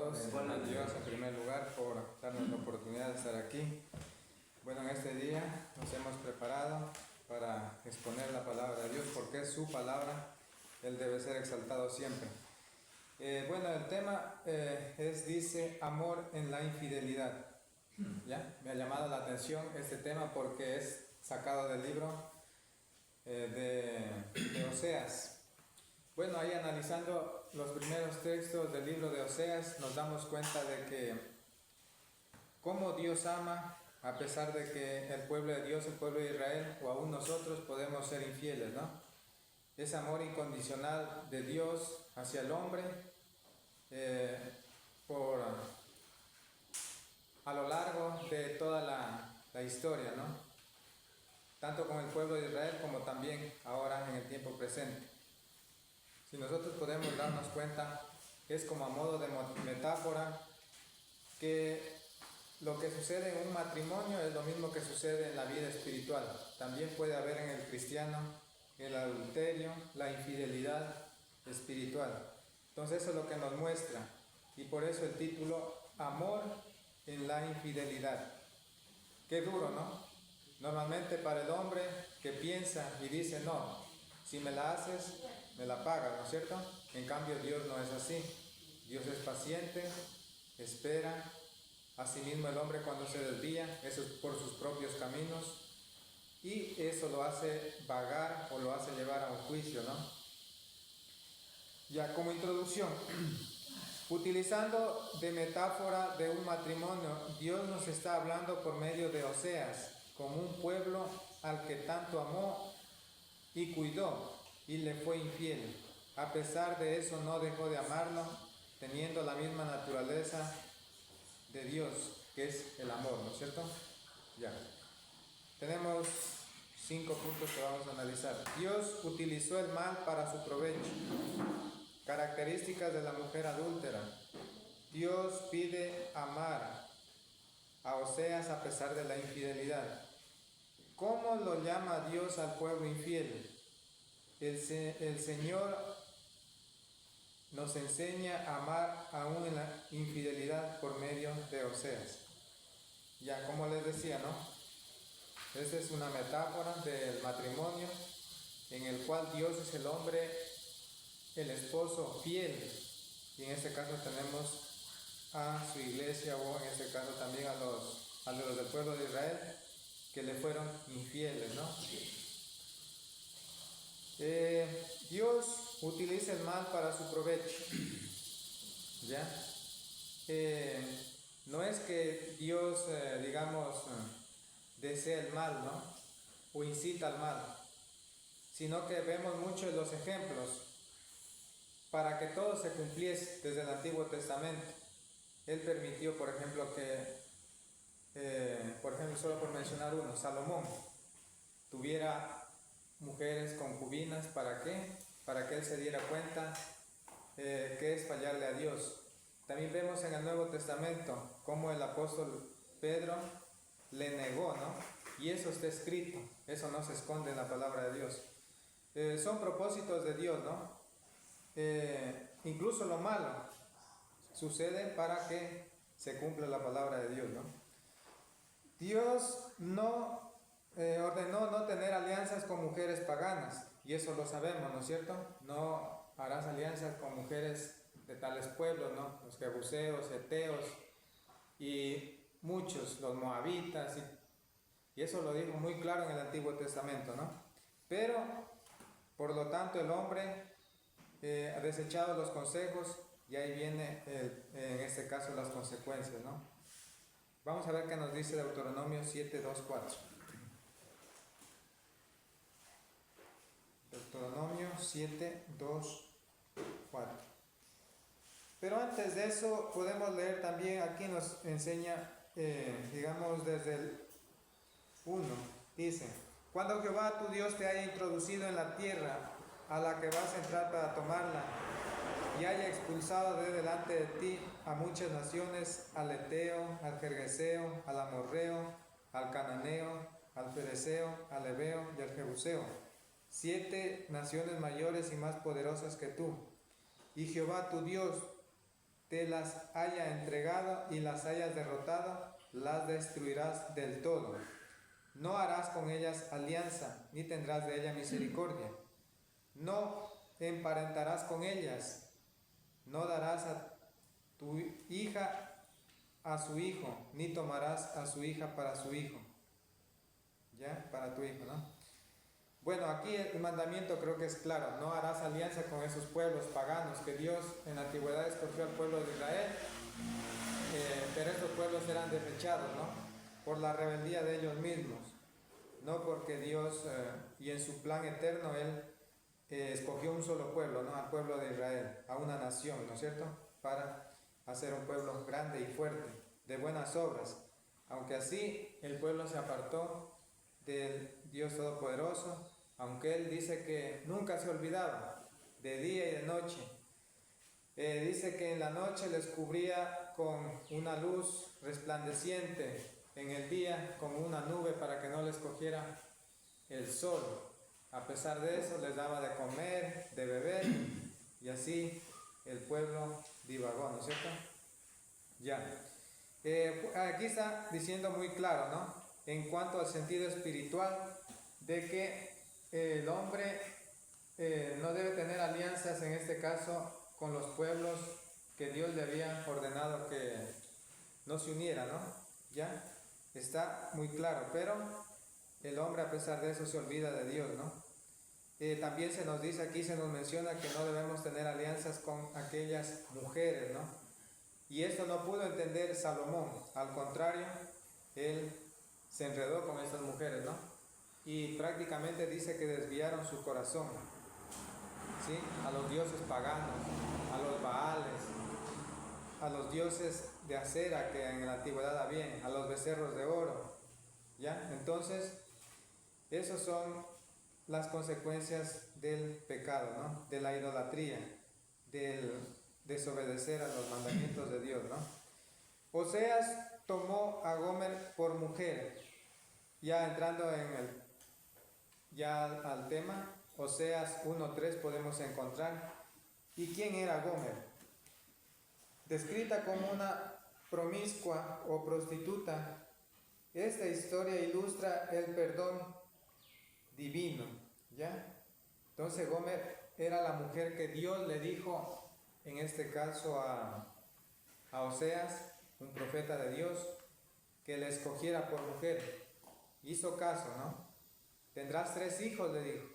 todos. Buenos a Dios en primer lugar por darnos la oportunidad de estar aquí. Bueno, en este día nos hemos preparado para exponer la palabra de Dios porque es su palabra, Él debe ser exaltado siempre. Bueno, el tema dice amor en la infidelidad. ¿Ya? Me ha llamado la atención este tema porque es sacado del libro de Oseas. Bueno, ahí analizando los primeros textos del libro de Oseas nos damos cuenta de que cómo Dios ama, a pesar de que el pueblo de Dios, el pueblo de Israel, o aún nosotros podemos ser infieles, ¿no? Ese amor incondicional de Dios hacia el hombre a lo largo de toda la historia, ¿no? Tanto con el pueblo de Israel como también ahora en el tiempo presente. Si nosotros podemos darnos cuenta, es como a modo de metáfora que lo que sucede en un matrimonio es lo mismo que sucede en la vida espiritual. También puede haber en el cristiano el adulterio, la infidelidad espiritual. Entonces eso es lo que nos muestra. Y por eso el título, Amor en la infidelidad. Qué duro, ¿no? Normalmente para el hombre que piensa y dice, no, si me la haces, me la pagas, ¿no es cierto? En cambio Dios no es así. Dios es paciente, espera. Asimismo el hombre cuando se desvía, eso es por sus propios caminos. Y eso lo hace vagar o lo hace llevar a un juicio, ¿no? Ya como introducción, utilizando de metáfora de un matrimonio, Dios nos está hablando por medio de Oseas, como un pueblo al que tanto amó y cuidó y le fue infiel. A pesar de eso no dejó de amarlo, teniendo la misma naturaleza de Dios, que es el amor, ¿no es cierto? Ya. Tenemos 5 puntos que vamos a analizar. Dios utilizó el mal para su provecho. Características de la mujer adúltera. Dios pide amar a Oseas a pesar de la infidelidad. ¿Cómo lo llama Dios al pueblo infiel? El Señor nos enseña a amar aún en la infidelidad por medio de Oseas. Ya, como les decía, ¿no? Esta es una metáfora del matrimonio en el cual Dios es el hombre, el esposo fiel. Y en este caso tenemos a su iglesia o en este caso también a los del pueblo de Israel que le fueron infieles, ¿no? Dios utiliza el mal para su provecho. ¿Ya? No es que Dios, desea el mal, ¿no? O incita al mal, sino que vemos muchos de los ejemplos para que todo se cumpliese desde el Antiguo Testamento. Él permitió, por ejemplo, solo por mencionar uno, Salomón tuviera mujeres concubinas. ¿Para qué? Para que él se diera cuenta que es fallarle a Dios. También vemos en el Nuevo Testamento cómo el apóstol Pedro le negó, ¿no? Y eso está escrito, eso no se esconde en la palabra de Dios. Son propósitos de Dios, ¿no? Incluso lo malo sucede para que se cumpla la palabra de Dios, ¿no? Dios no ordenó no tener alianzas con mujeres paganas, y eso lo sabemos, ¿no es cierto? No harás alianzas con mujeres de tales pueblos, ¿no? Los jebuseos, heteos y muchos, los moabitas, y eso lo dijo muy claro en el Antiguo Testamento, ¿no? Pero, por lo tanto, el hombre ha desechado los consejos y ahí viene, en este caso, las consecuencias, ¿no? Vamos a ver qué nos dice Deuteronomio 7, 2, 4. Deuteronomio 7, 2, 4. Pero antes de eso podemos leer también, aquí nos enseña, desde el 1, dice: cuando Jehová tu Dios te haya introducido en la tierra a la que vas a entrar para tomarla, y haya expulsado de delante de ti a muchas naciones, al Eteo, al Gergeseo, al Amorreo, al Cananeo, al Fereceo, al Ebeo y al Jebuseo, 7 naciones mayores y más poderosas que tú. Y Jehová tu Dios te las haya entregado y las hayas derrotado, las destruirás del todo. No harás con ellas alianza, ni tendrás de ellas misericordia. No emparentarás con ellas, no darás a tu hija a su hijo, ni tomarás a su hija para su hijo. ¿Ya? Para tu hijo, ¿no? Bueno, aquí el mandamiento creo que es claro: no harás alianza con esos pueblos paganos que Dios en la antigüedad escogió al pueblo de Israel, pero estos pueblos eran desechados, ¿no? Por la rebeldía de ellos mismos, no porque Dios, y en su plan eterno, Él escogió un solo pueblo, ¿no? Al pueblo de Israel, a una nación, ¿no es cierto? Para hacer un pueblo grande y fuerte, de buenas obras. Aunque así el pueblo se apartó del Dios Todopoderoso, aunque Él dice que nunca se olvidaba, de día y de noche. Dice que en la noche les cubría con una luz resplandeciente, en el día con una nube para que no les cogiera el sol. A pesar de eso les daba de comer, de beber, y así el pueblo divagó, ¿no es cierto? Ya. Aquí está diciendo muy claro, ¿no? En cuanto al sentido espiritual, de que el hombre no debe tener alianzas, en este caso, con los pueblos que Dios le había ordenado que no se uniera, ¿no? Ya está muy claro, pero el hombre, a pesar de eso, se olvida de Dios, ¿no? También se nos dice aquí, se nos menciona que no debemos tener alianzas con aquellas mujeres, ¿no? Y esto no pudo entender Salomón, al contrario, él se enredó con estas mujeres, ¿no? Y prácticamente dice que desviaron su corazón, ¿sí? A los dioses paganos, a los Baales, a los dioses de acera que en la antigüedad habían, a los becerros de oro, ¿ya? Entonces, esas son las consecuencias del pecado, ¿no? De la idolatría, del desobedecer a los mandamientos de Dios, ¿no? Oseas tomó a Gomer por mujer. Ya entrando ya al tema, Oseas 1:3 podemos encontrar. ¿Y quién era Gomer? Descrita como una promiscua o prostituta, esta historia ilustra el perdón divino, ¿ya? Entonces Gomer era la mujer que Dios le dijo, en este caso a Oseas, un profeta de Dios, que le escogiera por mujer. Hizo caso, ¿no? Tendrás 3 hijos, le dijo.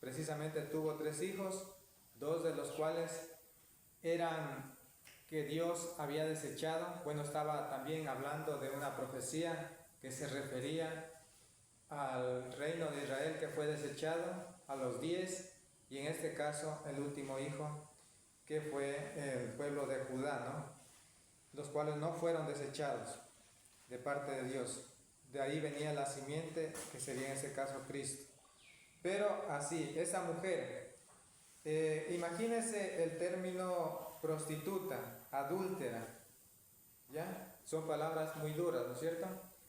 Precisamente tuvo 3 hijos, 2 de los cuales eran que Dios había desechado. Bueno, estaba también hablando de una profecía que se refería al reino de Israel que fue desechado, a los 10, y en este caso el último hijo, que fue el pueblo de Judá, ¿no? Los cuales no fueron desechados de parte de Dios. De ahí venía la simiente, que sería en este caso Cristo. Pero así, esa mujer, imagínense el término prostituta, adúltera, ¿ya? Son palabras muy duras, ¿no es cierto?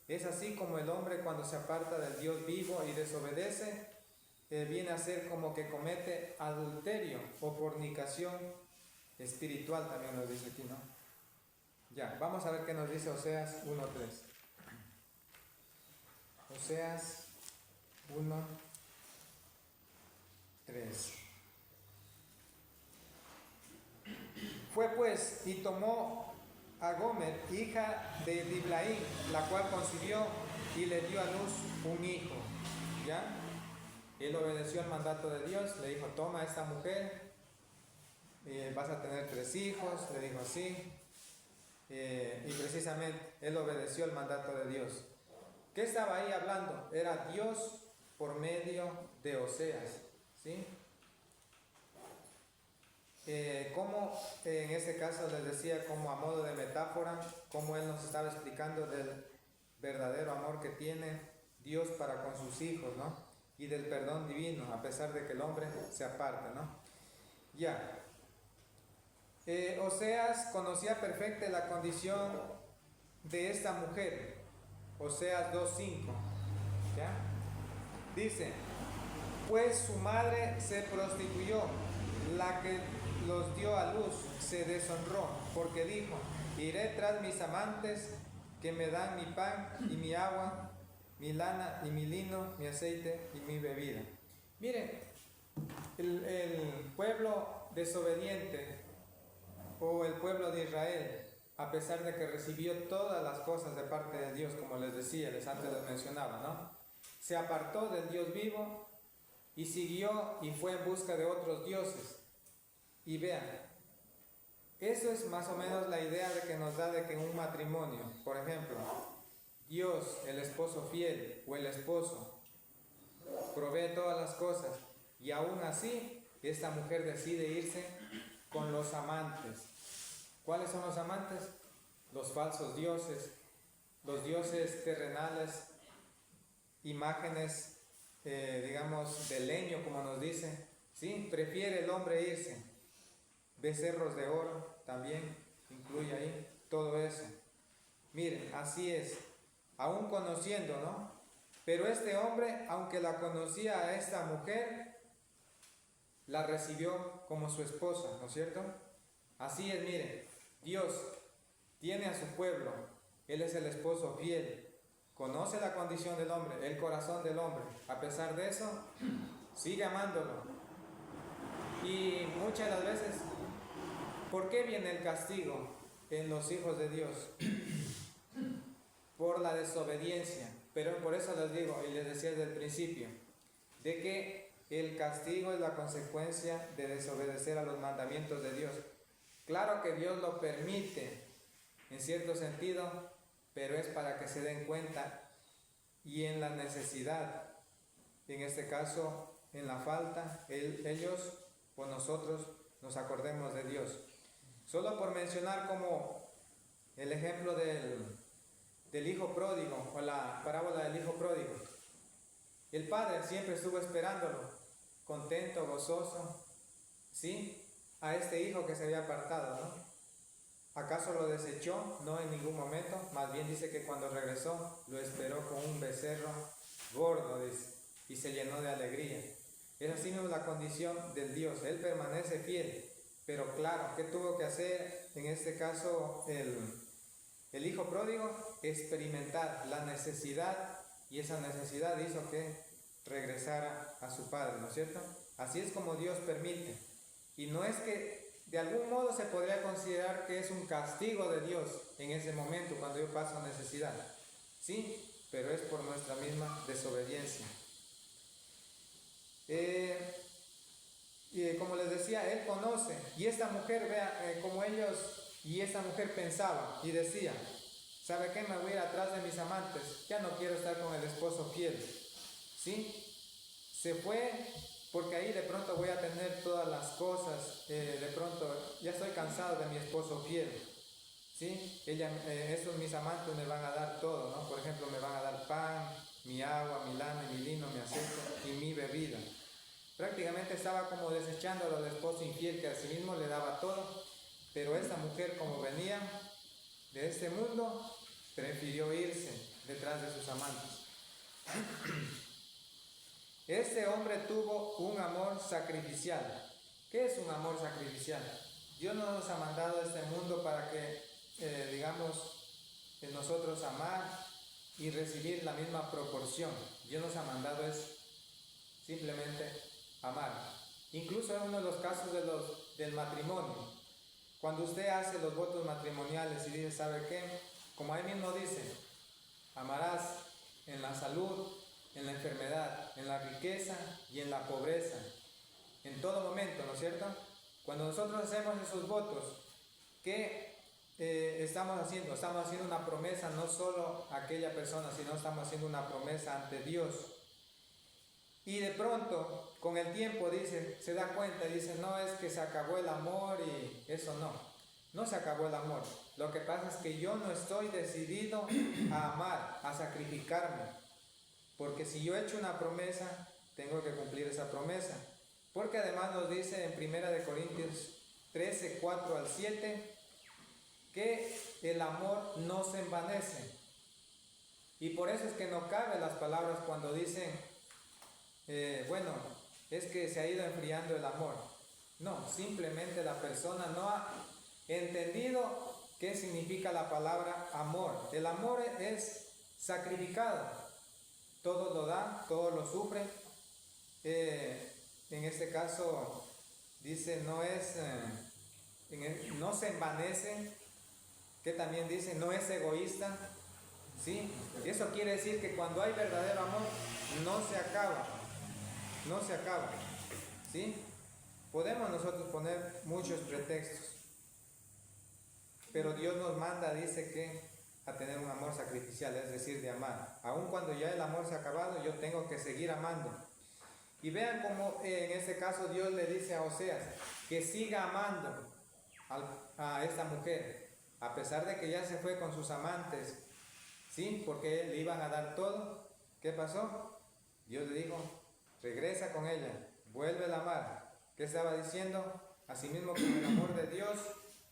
Es así como el hombre, cuando se aparta del Dios vivo y desobedece, viene a ser como que comete adulterio o fornicación espiritual, también nos dice aquí, ¿no? Ya, vamos a ver qué nos dice Oseas 1:3. Oseas 1:3. Fue pues y tomó a Gomer, hija de Diblaim, la cual concibió y le dio a luz un hijo. ¿Ya? Él obedeció al mandato de Dios, le dijo: toma a esta mujer, vas a tener 3 hijos, le dijo así. Y precisamente él obedeció el mandato de Dios. ¿Qué estaba ahí hablando? Era Dios por medio de Oseas, ¿sí? Como en este caso les decía, como a modo de metáfora, como él nos estaba explicando del verdadero amor que tiene Dios para con sus hijos, ¿no? Y del perdón divino, a pesar de que el hombre se aparte, ¿no? Ya. Oseas conocía perfecta la condición de esta mujer. Oseas 2:5. ¿Ya? Dice: pues su madre se prostituyó, los dio a luz, se deshonró, porque dijo, iré tras mis amantes que me dan mi pan y mi agua, mi lana y mi lino, mi aceite y mi bebida. Miren, el pueblo desobediente o el pueblo de Israel, a pesar de que recibió todas las cosas de parte de Dios, como les decía, antes les mencionaba, ¿no? Se apartó del Dios vivo y siguió y fue en busca de otros dioses. Y vean, eso es más o menos la idea de que nos da de que en un matrimonio, por ejemplo, Dios, el esposo fiel o el esposo, provee todas las cosas y aún así esta mujer decide irse con los amantes. ¿Cuáles son los amantes? Los falsos dioses, los dioses terrenales, imágenes, digamos, de leño, como nos dice, ¿sí? Prefiere el hombre irse. Becerros de oro también incluye ahí todo eso. Miren, así es, aún conociendo, ¿no? Pero este hombre, aunque la conocía a esta mujer, la recibió como su esposa, ¿no es cierto? Así es, miren, Dios tiene a su pueblo, Él es el esposo fiel, conoce la condición del hombre, el corazón del hombre. A pesar de eso, sigue amándolo. Y muchas de las veces, ¿por qué viene el castigo en los hijos de Dios? Por la desobediencia. Pero por eso les digo, y les decía desde el principio, de que el castigo es la consecuencia de desobedecer a los mandamientos de Dios. Claro que Dios lo permite, en cierto sentido, pero es para que se den cuenta y en la necesidad, en este caso, en la falta, ellos o nosotros nos acordemos de Dios. Solo por mencionar como el ejemplo del hijo pródigo o la parábola del hijo pródigo. El padre siempre estuvo esperándolo, contento, gozoso, ¿sí? A este hijo que se había apartado, ¿no? ¿Acaso lo desechó? No, en ningún momento. Más bien dice que cuando regresó lo esperó con un becerro gordo, dice, y se llenó de alegría. Es así mismo la condición del Dios. Él permanece fiel. Pero claro, ¿qué tuvo que hacer en este caso el hijo pródigo? Experimentar la necesidad, y esa necesidad hizo que regresara a su padre, ¿no es cierto? Así es como Dios permite. Y no es que de algún modo se podría considerar que es un castigo de Dios en ese momento cuando yo paso necesidad. Sí, pero es por nuestra misma desobediencia. Y como les decía, Él conoce. Y esta mujer, vea, como ellos y esta mujer pensaba y decía, ¿sabe qué? Me voy a ir atrás de mis amantes. Ya no quiero estar con el esposo fiel. ¿Sí? Se fue porque ahí de pronto voy a tener todas las cosas. De pronto ya estoy cansado de mi esposo fiel. ¿Sí? Estos mis amantes me van a dar todo, ¿no? Por ejemplo, me van a dar pan, mi agua, mi lana, mi lino, mi aceite y mi bebida. Prácticamente estaba como desechándolo al esposo infiel que a sí mismo le daba todo, pero esta mujer, como venía de este mundo, prefirió irse detrás de sus amantes. Este hombre tuvo un amor sacrificial. ¿Qué es un amor sacrificial? Dios no nos ha mandado a este mundo para que, nosotros amar y recibir la misma proporción. Dios nos ha mandado es simplemente amar. Incluso en uno de los casos del matrimonio, cuando usted hace los votos matrimoniales y dice, ¿sabe qué? Como ahí mismo dice, amarás en la salud, en la enfermedad, en la riqueza y en la pobreza, en todo momento, ¿no es cierto? Cuando nosotros hacemos esos votos, ¿qué estamos haciendo? Estamos haciendo una promesa no solo a aquella persona, sino estamos haciendo una promesa ante Dios. Y de pronto, con el tiempo, se da cuenta y dice, no, es que se acabó el amor y eso no se acabó el amor. Lo que pasa es que yo no estoy decidido a amar, a sacrificarme. Porque si yo he hecho una promesa, tengo que cumplir esa promesa. Porque además nos dice en 1 Corintios 13, 4 al 7, que el amor no se envanece. Y por eso es que no caben las palabras cuando dicen, es que se ha ido enfriando el amor. No, simplemente la persona no ha entendido qué significa la palabra amor. El amor es sacrificado. Todo lo da, todo lo sufre. En este caso dice no se envanece, que también dice no es egoísta, ¿sí? Y eso quiere decir que cuando hay verdadero amor no se acaba, ¿sí? Podemos nosotros poner muchos pretextos, pero Dios nos manda, dice que a tener un amor sacrificial, es decir, de amar. Aun cuando ya el amor se ha acabado, yo tengo que seguir amando. Y vean cómo en este caso Dios le dice a Oseas que siga amando a esta mujer, a pesar de que ya se fue con sus amantes, ¿sí? Porque le iban a dar todo. ¿Qué pasó? Dios le dijo, regresa con ella, vuelve a amar. ¿Qué estaba diciendo? Asimismo como el amor de Dios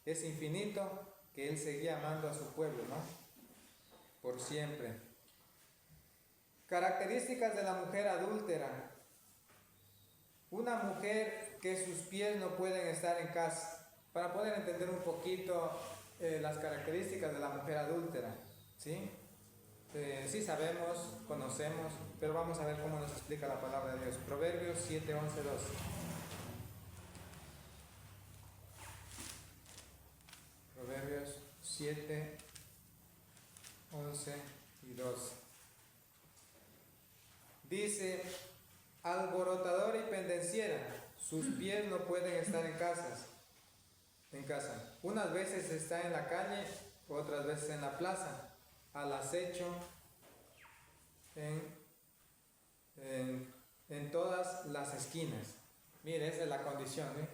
es infinito, que Él seguía amando a su pueblo, ¿no? Por siempre. Características de la mujer adúltera. Una mujer que sus pies no pueden estar en casa. Para poder entender un poquito las características de la mujer adúltera, ¿sí? Sí sabemos, conocemos, pero vamos a ver cómo nos explica la palabra de Dios. Proverbios 7, 11, 12. Proverbios 7, 11 y 12. Dice, alborotadora y pendenciera, sus pies no pueden estar en casa. Unas veces está en la calle, otras veces en la plaza, al acecho en todas las esquinas. Mire, esa es la condición, ¿eh?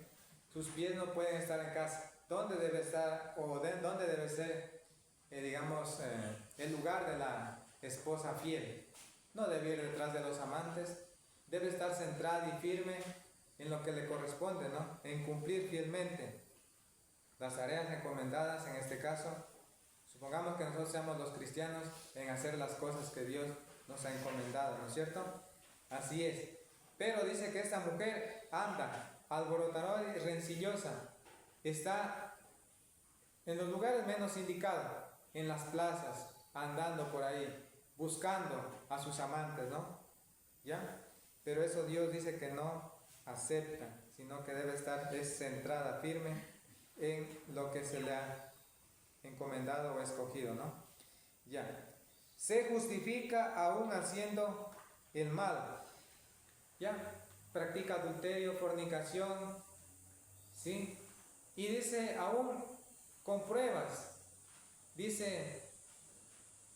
Sus pies no pueden estar en casa. ¿Dónde debe estar dónde debe ser, el lugar de la esposa fiel? No debe ir detrás de los amantes, debe estar centrada y firme en lo que le corresponde, ¿no? En cumplir fielmente las tareas encomendadas, en este caso. Supongamos que nosotros seamos los cristianos en hacer las cosas que Dios nos ha encomendado, ¿no es cierto? Así es. Pero dice que esta mujer anda alborotadora y rencillosa. Está en los lugares menos indicados, en las plazas, andando por ahí, buscando a sus amantes, ¿no? ¿Ya? Pero eso Dios dice que no acepta, sino que debe estar centrada, firme en lo que se le ha encomendado o escogido, ¿no? Ya. Se justifica aún haciendo el mal. Ya. Practica adulterio, fornicación, ¿sí? Y dice aún con pruebas. Dice,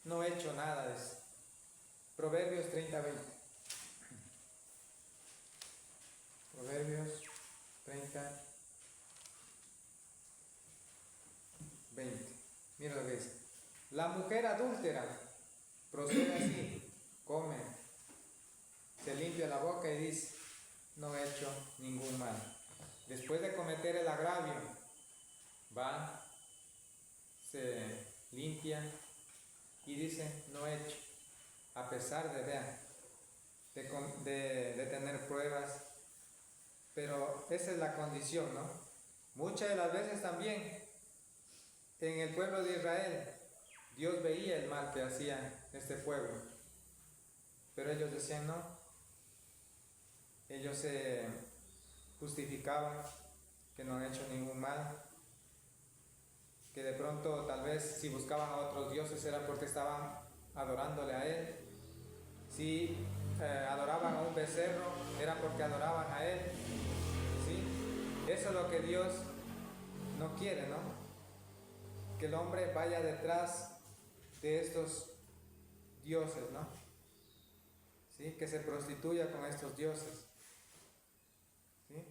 no he hecho nada de eso. Proverbios 30, 20. Proverbios 30, 20. Mira lo que dice. La mujer adúltera procede así, come, se limpia la boca y dice, no he hecho ningún mal. Después de cometer el agravio, va, se limpia y dice, no he hecho. A pesar de, vean, de tener pruebas, pero esa es la condición, ¿no? Muchas de las veces también en el pueblo de Israel, Dios veía el mal que hacía este pueblo, pero ellos decían no. Ellos se justificaban que no han hecho ningún mal, que de pronto tal vez si buscaban a otros dioses era porque estaban adorándole a Él. Si adoraban a un becerro era porque adoraban a Él, ¿sí? Eso es lo que Dios no quiere, ¿no? Que el hombre vaya detrás de estos dioses, ¿no? ¿Sí? Que se prostituya con estos dioses, ¿sí?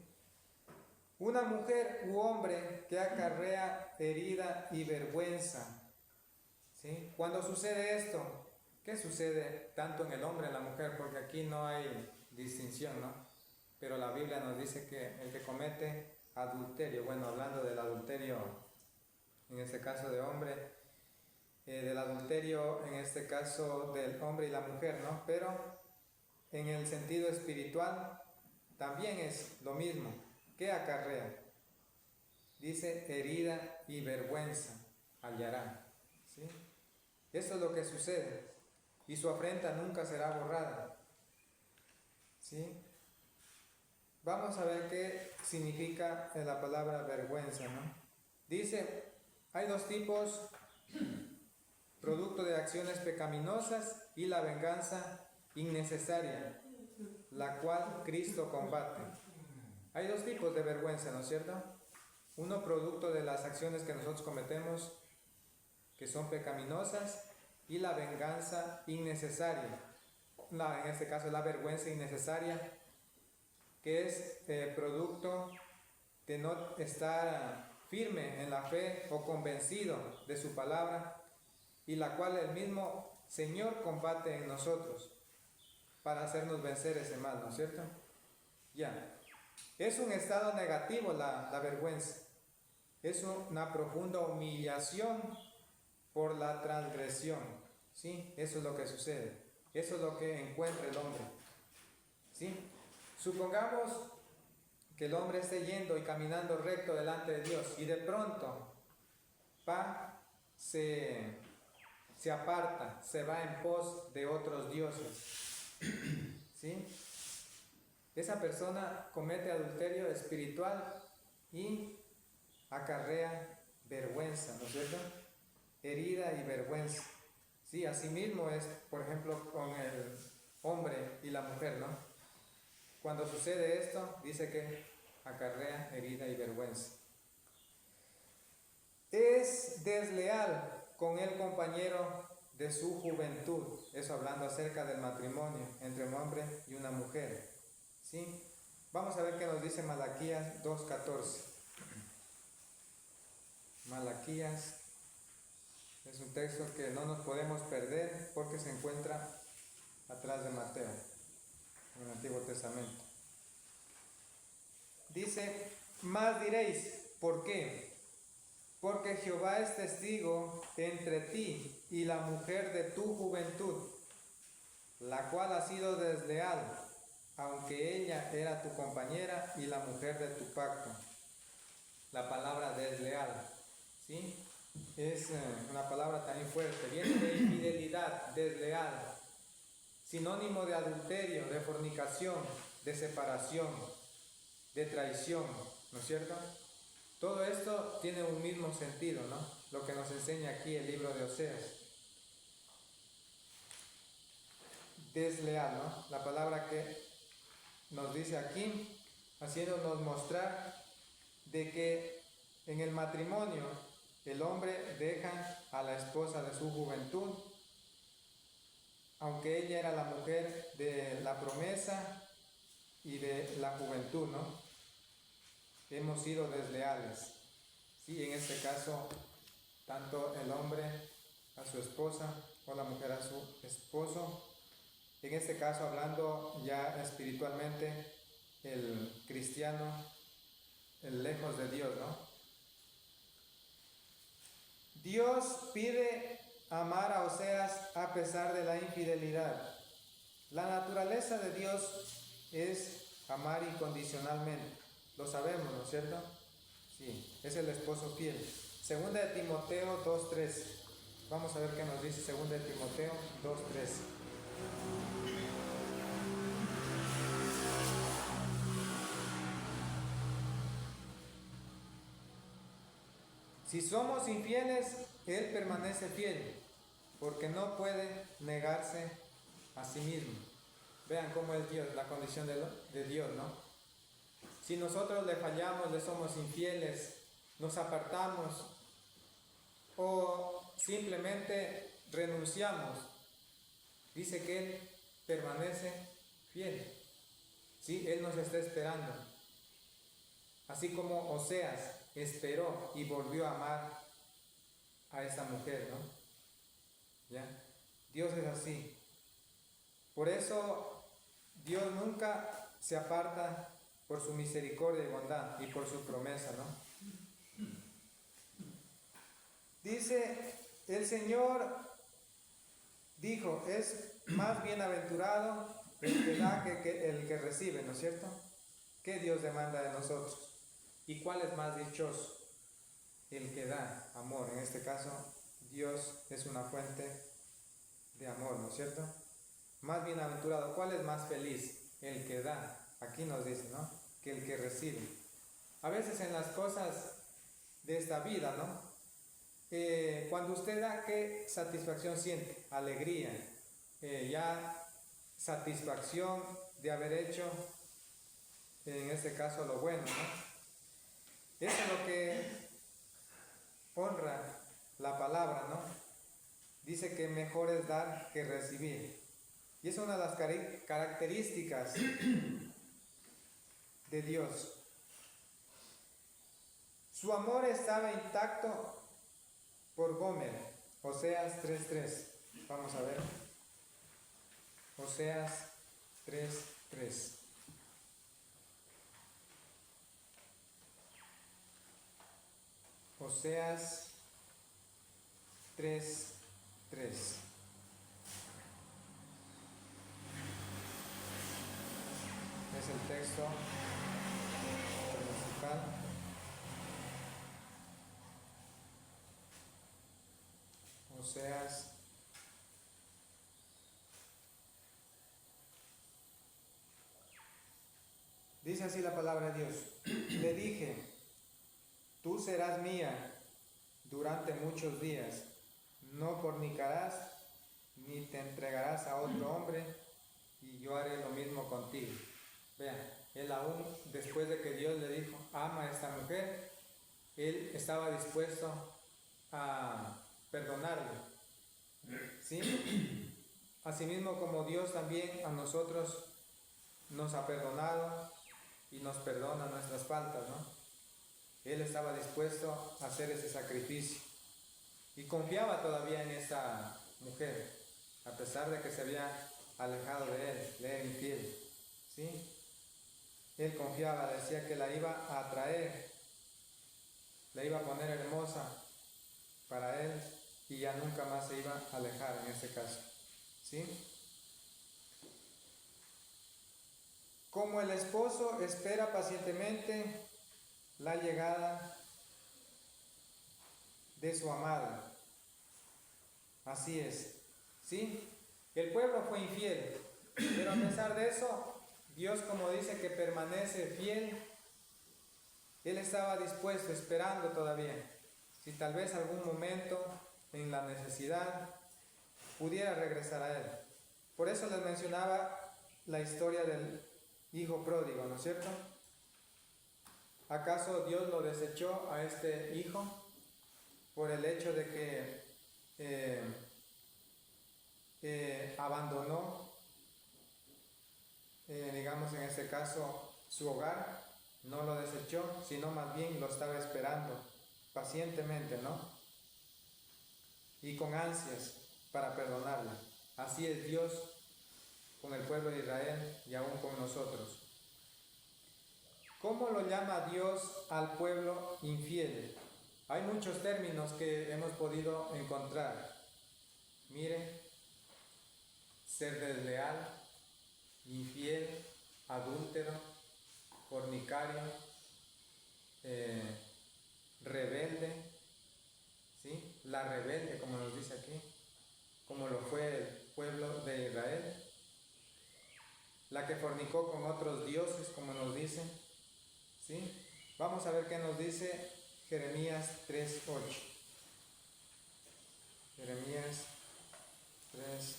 Una mujer u hombre que acarrea herida y vergüenza, ¿sí? Cuando sucede esto, ¿qué sucede tanto en el hombre y en la mujer? Porque aquí no hay distinción, ¿no? Pero la Biblia nos dice que el que comete adulterio, bueno, hablando del adulterio, en este caso de hombre, del adulterio, en este caso del hombre y la mujer, ¿no? Pero en el sentido espiritual también es lo mismo, ¿Qué acarrea? Dice, herida y vergüenza hallará. ¿Sí? Eso es lo que sucede. Y su afrenta nunca será borrada. ¿Sí? Vamos a ver qué significa la palabra vergüenza, ¿no? Dice, hay dos tipos, producto de acciones pecaminosas y la venganza innecesaria, la cual Cristo combate. Hay dos tipos de vergüenza, ¿no es cierto? Uno producto de las acciones que nosotros cometemos, que son pecaminosas, y la venganza innecesaria. En este caso, la vergüenza innecesaria, que es producto de no estar firme en la fe o convencido de su palabra, y la cual el mismo Señor combate en nosotros para hacernos vencer ese mal, ¿no es cierto? Ya. Es un estado negativo la vergüenza. Es una profunda humillación por la transgresión. ¿Sí? Eso es lo que sucede. Eso es lo que encuentra el hombre. ¿Sí? Supongamos que el hombre esté yendo y caminando recto delante de Dios y de pronto se aparta, se va en pos de otros dioses. ¿Sí? Esa persona comete adulterio espiritual y acarrea vergüenza, ¿no es cierto? Herida y vergüenza. Sí, asimismo es, por ejemplo, con el hombre y la mujer, ¿no? Cuando sucede esto, dice que acarrea herida y vergüenza. Es desleal con el compañero de su juventud. Eso hablando acerca del matrimonio entre un hombre y una mujer. ¿Sí? Vamos a ver qué nos dice Malaquías 2:14. Malaquías es un texto que no nos podemos perder porque se encuentra atrás de Mateo, en el Antiguo Testamento. Dice, más diréis, ¿por qué? Porque Jehová es testigo entre ti y la mujer de tu juventud, la cual ha sido desleal, aunque ella era tu compañera y la mujer de tu pacto. La palabra desleal, ¿sí? Es una palabra también fuerte, viene de infidelidad, desleal, sinónimo de adulterio, de fornicación, de separación, de traición, ¿no es cierto? Todo esto tiene un mismo sentido, ¿no? Lo que nos enseña aquí el libro de Oseas. Desleal, ¿no? La palabra que nos dice aquí, haciéndonos mostrar de que en el matrimonio el hombre deja a la esposa de su juventud, aunque ella era la mujer de la promesa y de la juventud, ¿no? Hemos sido desleales. Sí, en este caso, tanto el hombre a su esposa o la mujer a su esposo. En este caso, hablando ya espiritualmente, el cristiano, el lejos de Dios, ¿no? Dios pide amar a Oseas a pesar de la infidelidad. La naturaleza de Dios es amar incondicionalmente. Lo sabemos, ¿no es cierto? Sí, es el esposo fiel. Segunda de Timoteo 2:3. Vamos a ver qué nos dice Segunda de Timoteo 2:3. Si somos infieles, Él permanece fiel, porque no puede negarse a sí mismo. Vean cómo es Dios, la condición de Dios, ¿no? Si nosotros le fallamos, le somos infieles, nos apartamos o simplemente renunciamos, dice que Él permanece fiel. Sí, Él nos está esperando. Así como Oseas esperó y volvió a amar a esta mujer, ¿no? ¿Ya? Dios es así. Por eso Dios nunca se aparta por su misericordia y bondad y por su promesa, ¿no? Dice, el Señor dijo, es más bienaventurado el que da que el que recibe, ¿no es cierto? ¿Qué Dios demanda de nosotros? ¿Y cuál es más dichoso? El que da amor. En este caso, Dios es una fuente de amor, ¿no es cierto? Más bienaventurado. ¿Cuál es más feliz? El que da. Aquí nos dice, ¿no? Que el que recibe. A veces en las cosas de esta vida, ¿no? Cuando usted da, ¿qué satisfacción siente? Alegría. Ya satisfacción de haber hecho, en este caso, lo bueno, ¿no? Eso es lo que honra la palabra, ¿no? Dice que mejor es dar que recibir. Y es una de las características de Dios. Su amor estaba intacto por Gomer. Oseas 3:3. Vamos a ver. Oseas 3:3. Oseas 3:3. Es el texto principal. Oseas dice así la palabra de Dios. Le dije, tú serás mía durante muchos días, no fornicarás ni te entregarás a otro hombre, y yo haré lo mismo contigo. Vean, él aún después de que Dios le dijo, ama a esta mujer, él estaba dispuesto a perdonarle, ¿sí? Asimismo como Dios también a nosotros nos ha perdonado y nos perdona nuestras faltas, ¿no? Él estaba dispuesto a hacer ese sacrificio y confiaba todavía en esa mujer, a pesar de que se había alejado de él, le era infiel, ¿sí? Él confiaba, decía que la iba a atraer, la iba a poner hermosa para él y ya nunca más se iba a alejar en ese caso, ¿sí? Como el esposo espera pacientemente la llegada de su amada, así es, ¿sí? El pueblo fue infiel, pero a pesar de eso, Dios, como dice que permanece fiel, Él estaba dispuesto, esperando todavía, si tal vez algún momento en la necesidad pudiera regresar a Él. Por eso les mencionaba la historia del hijo pródigo, ¿no es cierto? ¿Acaso Dios lo desechó a este hijo por el hecho de que abandonó, digamos en este caso, su hogar? No lo desechó, sino más bien lo estaba esperando pacientemente, ¿no? Y con ansias para perdonarla. Así es Dios con el pueblo de Israel y aún con nosotros. ¿Cómo lo llama Dios al pueblo infiel? Hay muchos términos que hemos podido encontrar. Miren, ser desleal, infiel, adúltero, fornicario, rebelde, ¿sí? La rebelde, como nos dice aquí, como lo fue el pueblo de Israel. La que fornicó con otros dioses, como nos dice, ¿sí? Vamos a ver qué nos dice Jeremías 3:8. Jeremías 3:8.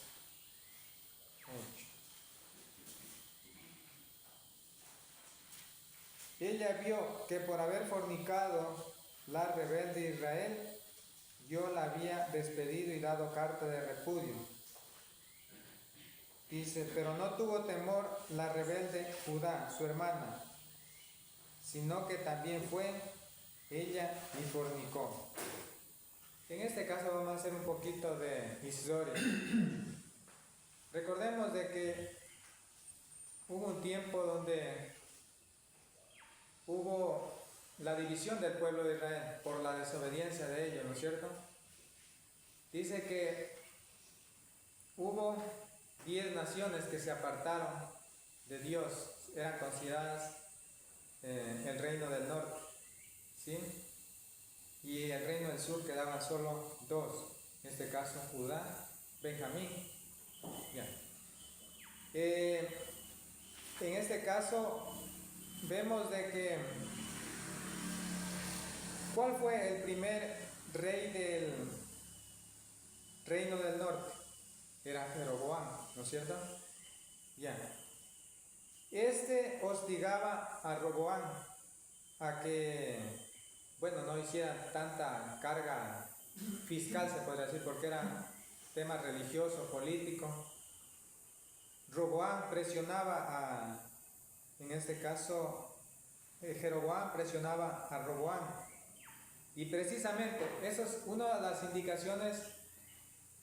Ella vio que por haber fornicado la rebelde Israel, yo la había despedido y dado carta de repudio. Dice, pero no tuvo temor la rebelde Judá, su hermana, sino que también fue ella y fornicó. En este caso vamos a hacer un poquito de historia. Recordemos de que hubo un tiempo donde hubo la división del pueblo de Israel por la desobediencia de ellos, ¿no es cierto? Dice que hubo 10 naciones que se apartaron de Dios, eran consideradas el reino del norte. ¿sí? Y el reino del sur quedaban solo dos, en este caso Judá, Benjamín. Ya. En este caso vemos de que ¿cuál fue el primer rey del reino del norte? Era Jeroboam, ¿no es cierto? Ya. Este hostigaba a Roboam a que, bueno, no hiciera tanta carga fiscal, se podría decir, porque era tema religioso, político. Roboam presionaba en este caso, Jeroboam presionaba a Roboam. Y precisamente, eso es una de las indicaciones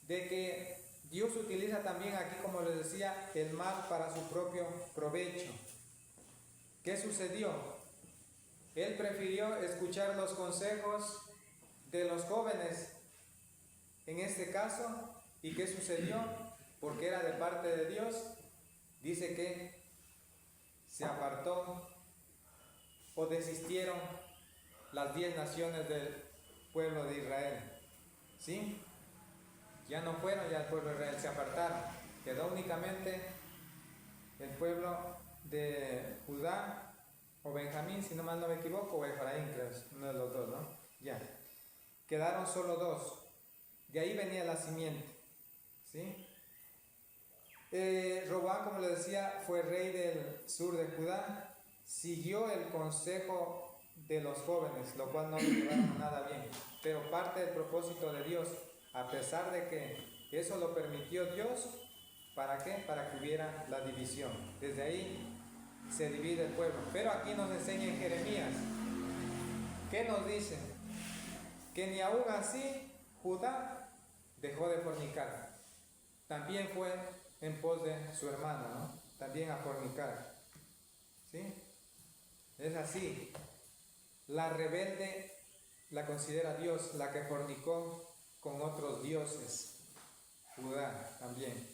de que Dios utiliza también aquí, como les decía, el mal para su propio provecho. ¿Qué sucedió? Él prefirió escuchar los consejos de los jóvenes, en este caso, ¿y qué sucedió? Porque era de parte de Dios, dice que se apartó o desistieron las 10 naciones del pueblo de Israel, ¿sí? Ya no fueron, ya el pueblo de Israel se apartaron, quedó únicamente el pueblo de Judá o Benjamín, si no mal no me equivoco, o Efraín, creo, uno de los dos, ¿no? Ya, quedaron solo dos, de ahí venía la simiente, ¿sí? Roboam, como les decía, fue rey del sur de Judá, siguió el consejo de los jóvenes, lo cual no le llevaron nada bien, pero parte del propósito de Dios, a pesar de que eso lo permitió Dios, ¿para qué? Para que hubiera la división. Desde ahí se divide el pueblo. Pero aquí nos enseña en Jeremías, ¿qué nos dice? Que ni aún así Judá dejó de fornicar. También fue en pos de su hermana, ¿no? También a fornicar. ¿Sí? Es así. La rebelde la considera Dios, la que fornicó con otros dioses. Judá también.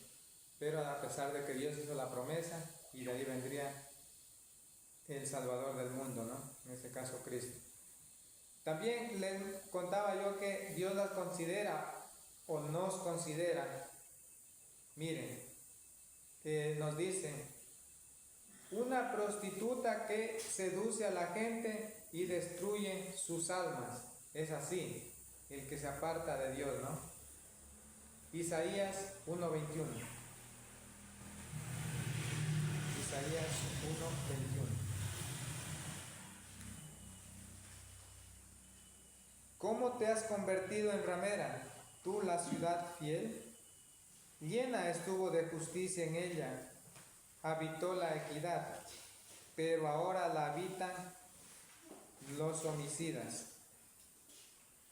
Pero a pesar de que Dios hizo la promesa, y de ahí vendría el Salvador del mundo, ¿no? En este caso Cristo. También les contaba yo que Dios las considera o nos considera. Miren, nos dice, una prostituta que seduce a la gente y destruye sus almas. Es así, el que se aparta de Dios, ¿no? Isaías 1:21. Isaías 1:21. ¿Cómo te has convertido en ramera, tú la ciudad fiel? Llena estuvo de justicia en ella, habitó la equidad, pero ahora la habitan los homicidas.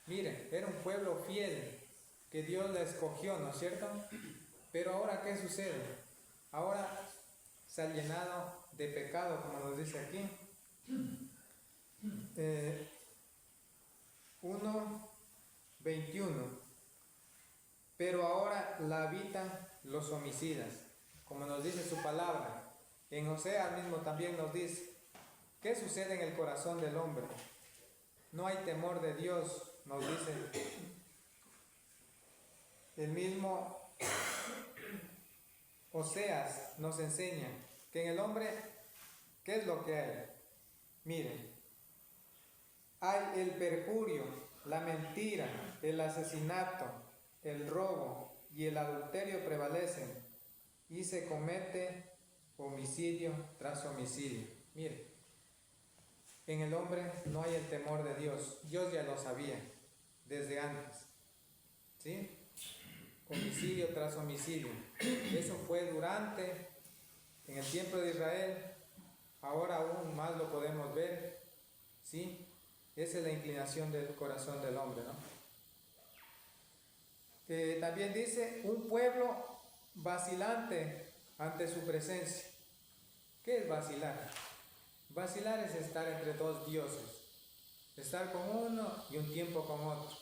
Miren, era un pueblo fiel que Dios le escogió, ¿no es cierto? Pero ahora, ¿qué sucede? Ahora se ha llenado de pecado, como nos dice aquí. 1:21. Pero ahora la habitan los homicidas, como nos dice su palabra. En Oseas mismo también nos dice, ¿qué sucede en el corazón del hombre? No hay temor de Dios, nos dice el mismo Oseas, nos enseña que en el hombre, ¿qué es lo que hay? Miren, hay el perjurio, la mentira, el asesinato, el robo y el adulterio prevalecen y se comete homicidio tras homicidio. Miren, en el hombre no hay el temor de Dios. Dios ya lo sabía desde antes, ¿sí? Homicidio tras homicidio. Eso fue durante, en el tiempo de Israel, ahora aún más lo podemos ver, ¿sí? Esa es la inclinación del corazón del hombre, ¿no? También dice, un pueblo vacilante ante su presencia. ¿Qué es vacilar? Vacilar es estar entre dos dioses, estar con uno y un tiempo con otro.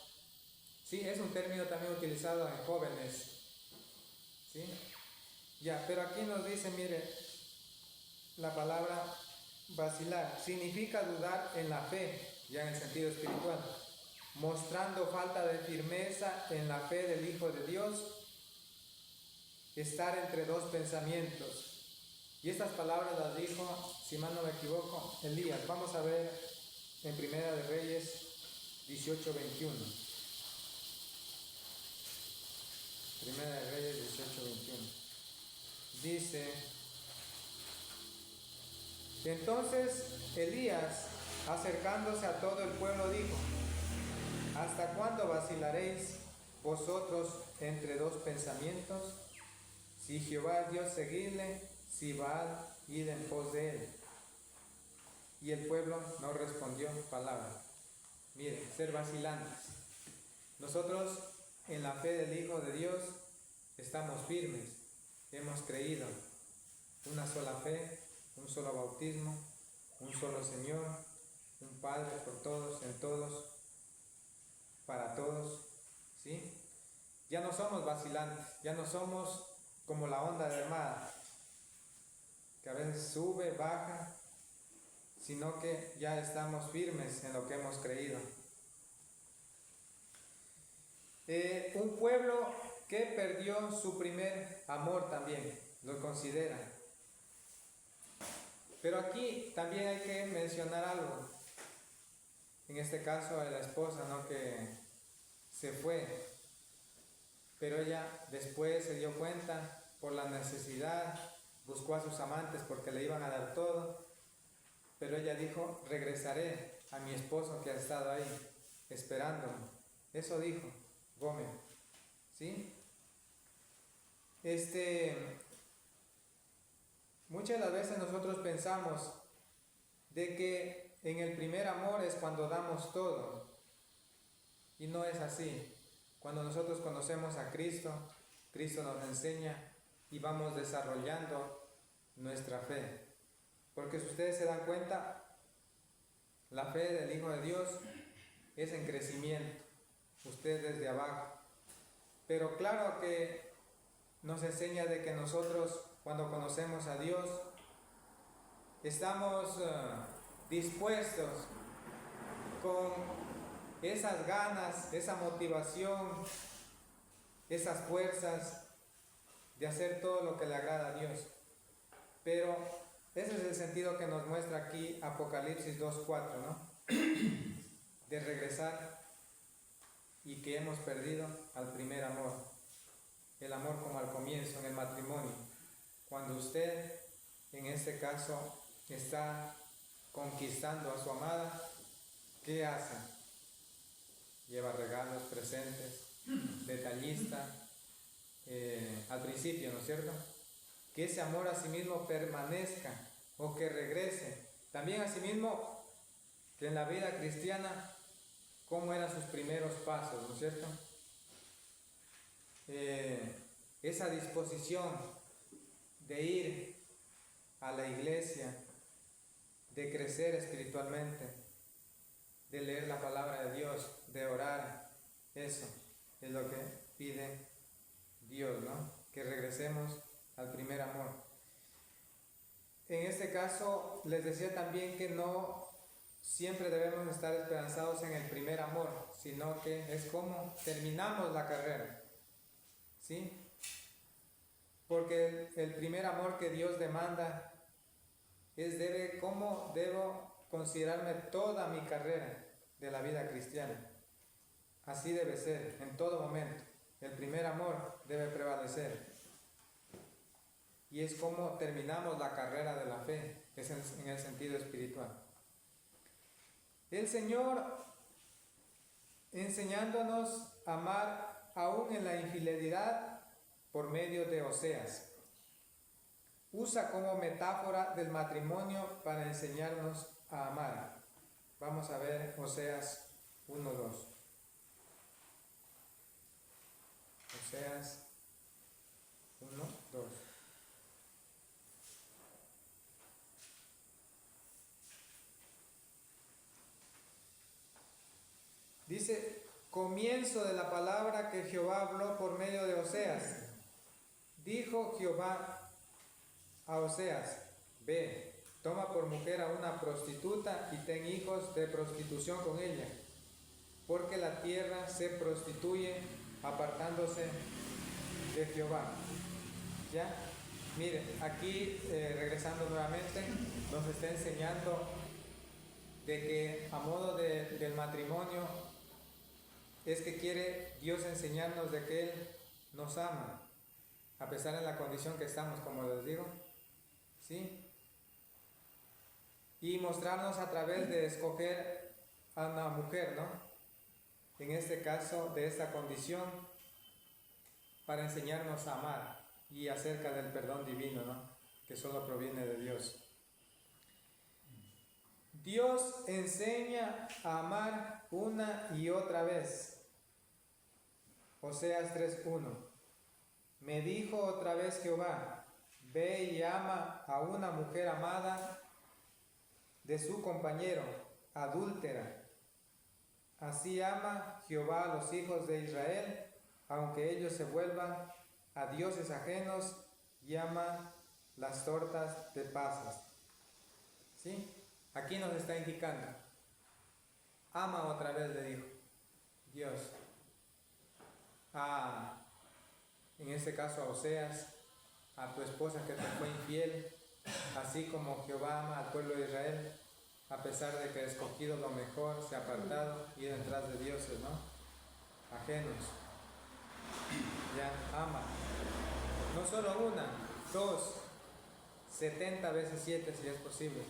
Sí, es un término también utilizado en jóvenes. ¿Sí? Ya, pero aquí nos dice, mire, la palabra Vacilar significa dudar en la fe, ya en el sentido espiritual, mostrando falta de firmeza en la fe del Hijo de Dios, estar entre dos pensamientos. Y estas palabras las dijo, si mal no me equivoco, Elías. Vamos a ver en Primera de Reyes 18:21. Primera de Reyes 18:21. Dice: entonces Elías, acercándose a todo el pueblo, dijo: ¿hasta cuándo vacilaréis vosotros entre dos pensamientos? Si Jehová es Dios, seguidle; si Baal, id en pos de él. Y el pueblo no respondió palabra. Miren, ser vacilantes. Nosotros en la fe del Hijo de Dios estamos firmes, hemos creído. Una sola fe, un solo bautismo, un solo Señor, un Padre por todos, en todos, para todos, ¿sí? Ya no somos vacilantes, ya no somos como la onda de armada, que a veces sube, baja, sino que ya estamos firmes en lo que hemos creído. Un pueblo que perdió su primer amor también, lo considera. Pero aquí también hay que mencionar algo. En este caso de la esposa, ¿no?, que se fue, pero ella después se dio cuenta por la necesidad, buscó a sus amantes porque le iban a dar todo, pero ella dijo: regresaré a mi esposo que ha estado ahí esperándome. Eso dijo Gómez, ¿sí? Muchas de las veces nosotros pensamos de que en el primer amor es cuando damos todo, y no es así. Cuando nosotros conocemos a Cristo, Cristo nos enseña y vamos desarrollando nuestra fe. Porque si ustedes se dan cuenta, la fe del Hijo de Dios es en crecimiento, usted desde abajo. Pero claro que nos enseña de que nosotros, cuando conocemos a Dios, estamos dispuestos con esas ganas, esa motivación, esas fuerzas de hacer todo lo que le agrada a Dios. Pero ese es el sentido que nos muestra aquí Apocalipsis 2:4, ¿no? De regresar y que hemos perdido al primer amor. El amor como al comienzo en el matrimonio. Cuando usted, en este caso, está conquistando a su amada, ¿qué hace? Lleva regalos, presentes, detallista, al principio, ¿no es cierto? Que ese amor a sí mismo permanezca o que regrese. También a sí mismo, que en la vida cristiana, cómo eran sus primeros pasos, ¿no es cierto? Esa disposición de ir a la iglesia, de crecer espiritualmente, de leer la palabra de Dios, de orar, eso es lo que pide Dios, ¿no? Que regresemos al primer amor. En este caso, les decía también que no siempre debemos estar esperanzados en el primer amor, sino que es como terminamos la carrera, ¿sí? Porque el primer amor que Dios demanda es cómo debo considerarme toda mi carrera de la vida cristiana. Así debe ser, en todo momento. El primer amor debe prevalecer. Y es como terminamos la carrera de la fe, es en el sentido espiritual. El Señor, enseñándonos a amar aún en la infidelidad por medio de Oseas, usa como metáfora del matrimonio para enseñarnos a amar. Vamos a ver Oseas 1:2. Oseas 1:2. Dice: comienzo de la palabra que Jehová habló por medio de Oseas. Dijo Jehová a Oseas: ve, toma por mujer a una prostituta y ten hijos de prostitución con ella, porque la tierra se prostituye apartándose de Jehová. ¿Ya? Miren, aquí regresando nuevamente, nos está enseñando de que a modo del matrimonio es que quiere Dios enseñarnos de que Él nos ama, a pesar de la condición que estamos, como les digo, ¿sí? Y mostrarnos a través de escoger a una mujer, ¿no? En este caso, de esta condición, para enseñarnos a amar y acerca del perdón divino, ¿no? Que solo proviene de Dios. Dios enseña a amar una y otra vez. Oseas 3:1. Me dijo otra vez Jehová, ve y ama a una mujer amada de su compañero, adúltera. Así ama Jehová a los hijos de Israel, aunque ellos se vuelvan a dioses ajenos y aman las tortas de pasas. ¿Sí? Aquí nos está indicando, ama otra vez, le dijo Dios, en este caso a Oseas, a tu esposa que te fue infiel, así como Jehová ama al pueblo de Israel, a pesar de que ha escogido lo mejor, se ha apartado, ido detrás de dioses, ¿no? Ajenos. Ya, ama. No solo una, 2, 70 veces 7 si es posible.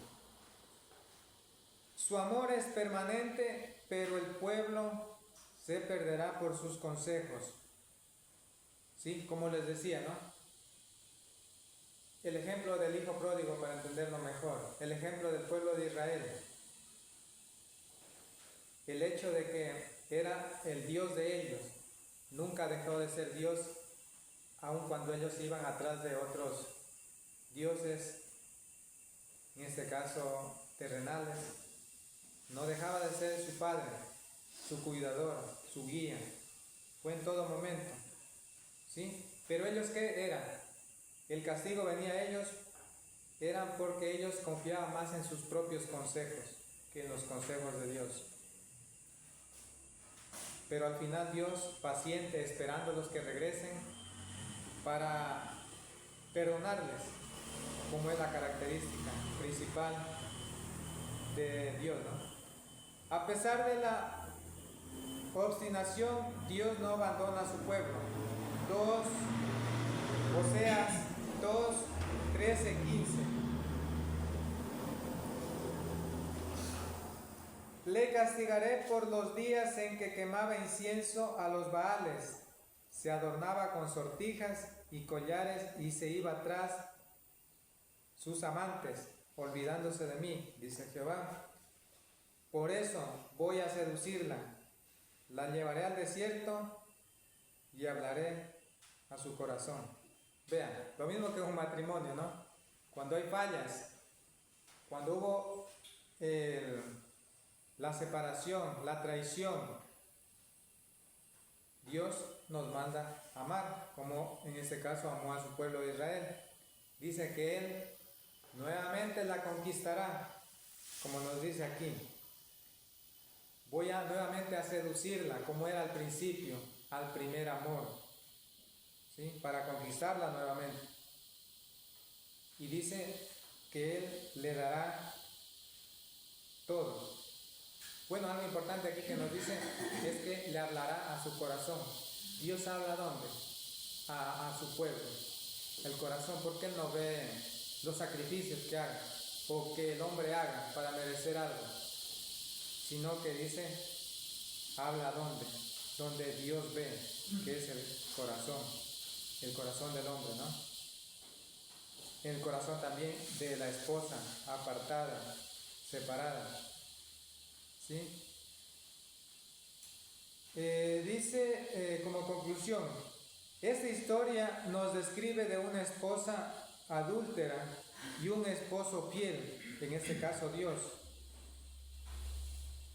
Su amor es permanente, pero el pueblo se perderá por sus consejos. ¿Sí? Como les decía, ¿no? El ejemplo del hijo pródigo para entenderlo mejor. El ejemplo del pueblo de Israel. El hecho de que era el Dios de ellos. Nunca dejó de ser Dios, aun cuando ellos iban atrás de otros dioses, en este caso terrenales. No dejaba de ser su padre, su cuidador, su guía. Fue en todo momento. ¿Sí? Pero ellos, ¿qué eran? El castigo venía a ellos, eran porque ellos confiaban más en sus propios consejos que en los consejos de Dios. Pero al final Dios, paciente, esperándolos que regresen para perdonarles, como es la característica principal de Dios, ¿no? A pesar de la obstinación, Dios no abandona a su pueblo. Oseas 2, 13, 15. Le castigaré por los días en que quemaba incienso a los Baales, se adornaba con sortijas y collares y se iba tras sus amantes, olvidándose de mí, dice Jehová. Por eso voy a seducirla, la llevaré al desierto y hablaré a su corazón. Vean, lo mismo que un matrimonio, ¿no? Cuando hay fallas, cuando hubo la separación, la traición, Dios nos manda amar, como en este caso amó a su pueblo de Israel. Dice que Él nuevamente la conquistará, como nos dice aquí. Voy nuevamente a seducirla, como era al principio, al primer amor, ¿sí? Para conquistarla nuevamente. Y dice que Él le dará todo. Bueno, algo importante aquí que nos dice es que le hablará a su corazón. Dios habla ¿a dónde? A su pueblo. El corazón, porque Él no ve los sacrificios que haga o que el hombre haga para merecer algo, sino que dice, habla ¿a dónde? Donde Dios ve, que es el corazón del hombre, ¿no? El corazón también de la esposa, apartada, separada. ¿Sí? Dice como conclusión, esta historia nos describe de una esposa adúltera y un esposo fiel, en este caso Dios,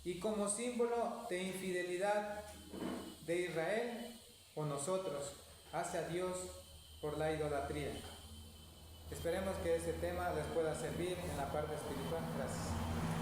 y como símbolo de infidelidad de Israel o nosotros hacia Dios por la idolatría. Esperemos que este tema les pueda servir en la parte espiritual. Gracias.